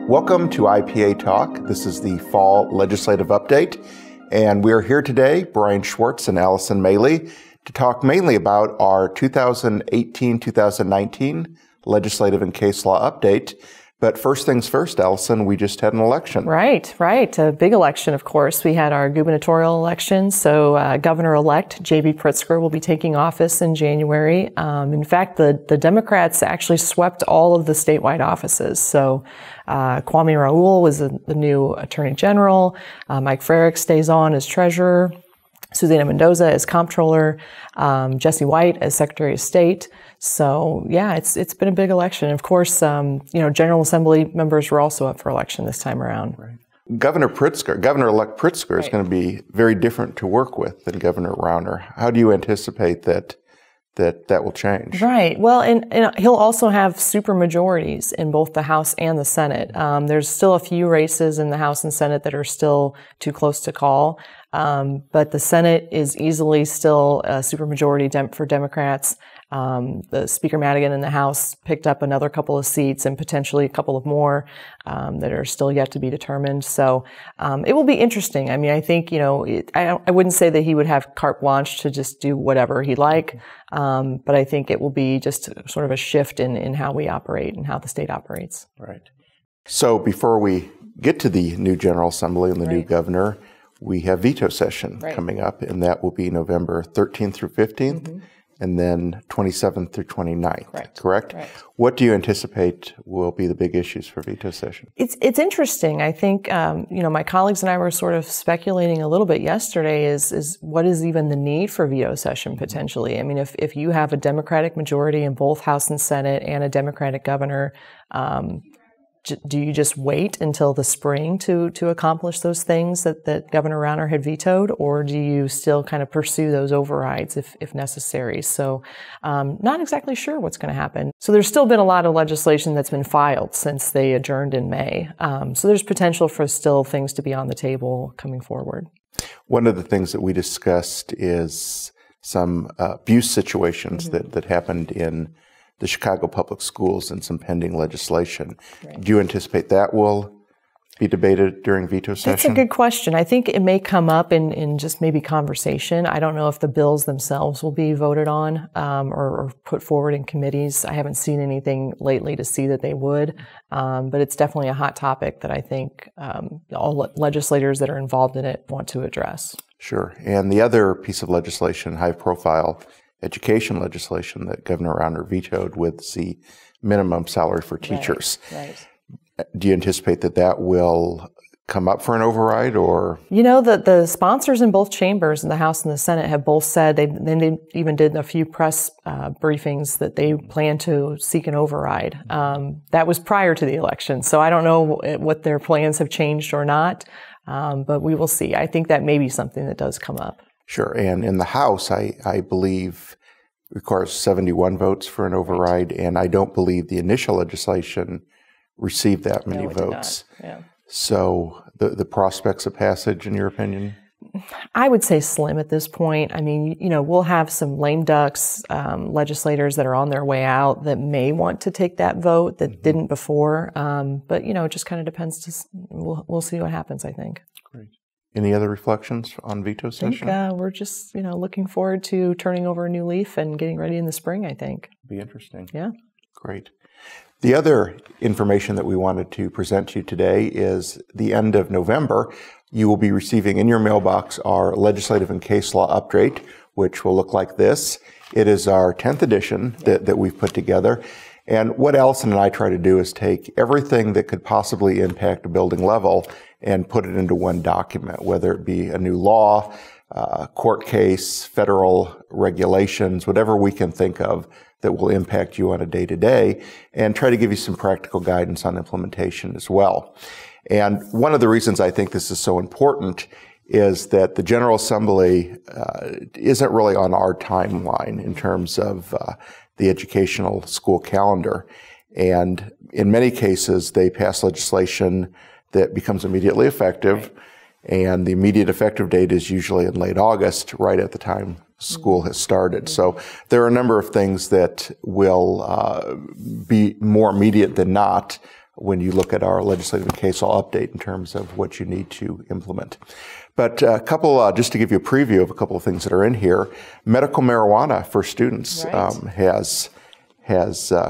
Welcome to IPA Talk. This is the Fall Legislative Update, and we are here today, Brian Schwartz and Allison Maley, to talk mainly about our 2018-2019 Legislative and Case Law Update. But first things first, Allison, we just had an election. Right. A big election, of course. We had our gubernatorial election. So Governor-elect J.B. Pritzker will be taking office in January. In fact, the Democrats actually swept all of the statewide offices. So Kwame Raoul was the new Attorney General. Mike Frerichs stays on as Treasurer. Susana Mendoza as Comptroller. Jesse White as Secretary of State. So yeah, it's been a big election. Of course, General Assembly members were also up for election this time around. Right. Governor-elect Pritzker is going to be very different to work with than Governor Rauner. How do you anticipate that will change? Right. Well, and he'll also have supermajorities in both the House and the Senate. There's still a few races in the House and Senate that are still too close to call. But the Senate is easily still a supermajority for Democrats. The Speaker Madigan in the House picked up another couple of seats and potentially a couple of more that are still yet to be determined. So it will be interesting. I mean, I think, I wouldn't say that he would have carte blanche to just do whatever he'd like, but I think it will be just sort of a shift in how we operate and how the state operates. Right. So before we get to the new General Assembly and the new governor, we have veto session coming up, and that will be November 13th through 15th. And then 27th through 29th, correct? Right. What do you anticipate will be the big issues for veto session? It's interesting. I think, my colleagues and I were sort of speculating a little bit yesterday is what is even the need for veto session potentially? I mean, if you have a Democratic majority in both House and Senate and a Democratic governor, do you just wait until the spring to accomplish those things that Governor Rauner had vetoed, or do you still kind of pursue those overrides if necessary? So not exactly sure what's going to happen. So there's still been a lot of legislation that's been filed since they adjourned in May. So there's potential for still things to be on the table coming forward. One of the things that we discussed is some abuse situations that happened in the Chicago Public Schools and some pending legislation. Right. Do you anticipate that will be debated during veto session? That's a good question. I think it may come up in just maybe conversation. I don't know if the bills themselves will be voted on or put forward in committees. I haven't seen anything lately to see that they would, but it's definitely a hot topic that I think all legislators that are involved in it want to address. Sure. And the other piece of legislation, high-profile education legislation that Governor Rauner vetoed with the minimum salary for teachers. Right. Do you anticipate that will come up for an override, or? The sponsors in both chambers, in the House and the Senate, have both said they even did a few press briefings that they plan to seek an override. That was prior to the election, so I don't know what their plans have changed or not, but we will see. I think that may be something that does come up. Sure. And in the House, I believe requires 71 votes for an override, and I don't believe the initial legislation received that many votes. Did not. Yeah. So the prospects of passage, in your opinion? I would say slim at this point. I mean, we'll have some lame ducks, legislators that are on their way out that may want to take that vote that didn't before. But, it just kind of depends. We'll see what happens, I think. Great. Any other reflections on veto session? I think we're just, looking forward to turning over a new leaf and getting ready in the spring, I think. Be interesting. Yeah. Great. The other information that we wanted to present to you today is the end of November. You will be receiving in your mailbox our Legislative and Case Law Update, which will look like this. It is our 10th edition that we've put together. And what Allison and I try to do is take everything that could possibly impact a building level and put it into one document, whether it be a new law, court case, federal regulations, whatever we can think of that will impact you on a day-to-day, and try to give you some practical guidance on implementation as well. And one of the reasons I think this is so important is that the General Assembly isn't really on our timeline in terms of the educational school calendar. And in many cases, they pass legislation that becomes immediately effective, and the immediate effective date is usually in late August, right at the time school has started. So there are a number of things that will be more immediate than not when you look at our legislative and case law update in terms of what you need to implement. But a couple, just to give you a preview of a couple of things that are in here, medical marijuana for students has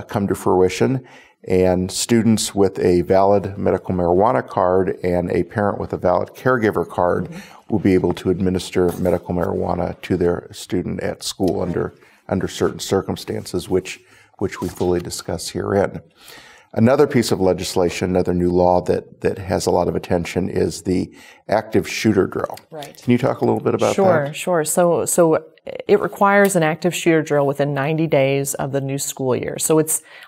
come to fruition, and students with a valid medical marijuana card and a parent with a valid caregiver card will be able to administer medical marijuana to their student at school under certain circumstances, which we fully discuss herein. Another piece of legislation, another new law that has a lot of attention is the active shooter drill. Right. Can you talk a little bit about that? Sure. So it requires an active shooter drill within 90 days of the new school year. So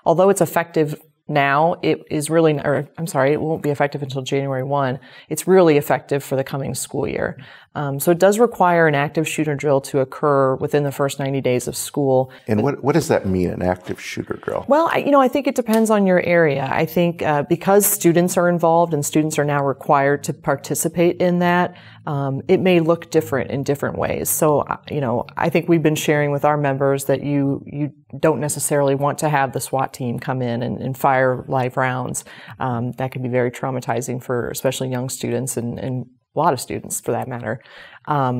although it's effective now, it won't be effective until January 1. It's really effective for the coming school year. So it does require an active shooter drill to occur within the first 90 days of school. And what does that mean, an active shooter drill? Well, I think it depends on your area. I think because students are involved and students are now required to participate in that, it may look different in different ways. So, I think we've been sharing with our members that you don't necessarily want to have the SWAT team come in and fire live rounds. That can be very traumatizing for especially young students and a lot of students for that matter.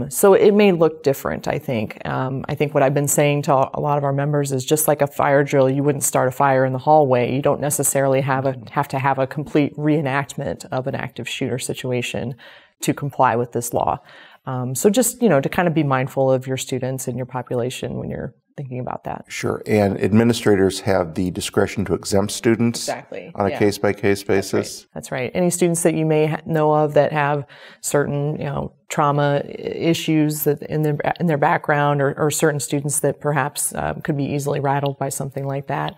So it may look different, I think. I think what I've been saying to a lot of our members is just like a fire drill, you wouldn't start a fire in the hallway. You don't necessarily have to have a complete reenactment of an active shooter situation to comply with this law. So just, to kind of be mindful of your students and your population when you're thinking about that. Sure. And administrators have the discretion to exempt students on a case-by-case basis? That's right. Any students that you may know of that have certain, trauma issues in their background or certain students that perhaps could be easily rattled by something like that,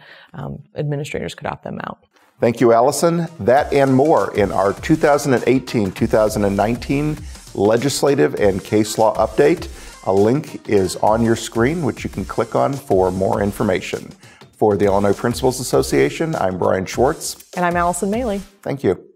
administrators could opt them out. Thank you, Allison. That and more in our 2018-2019 Legislative and Case Law Update. A link is on your screen, which you can click on for more information. For the Illinois Principals Association, I'm Brian Schwartz. And I'm Allison Maley. Thank you.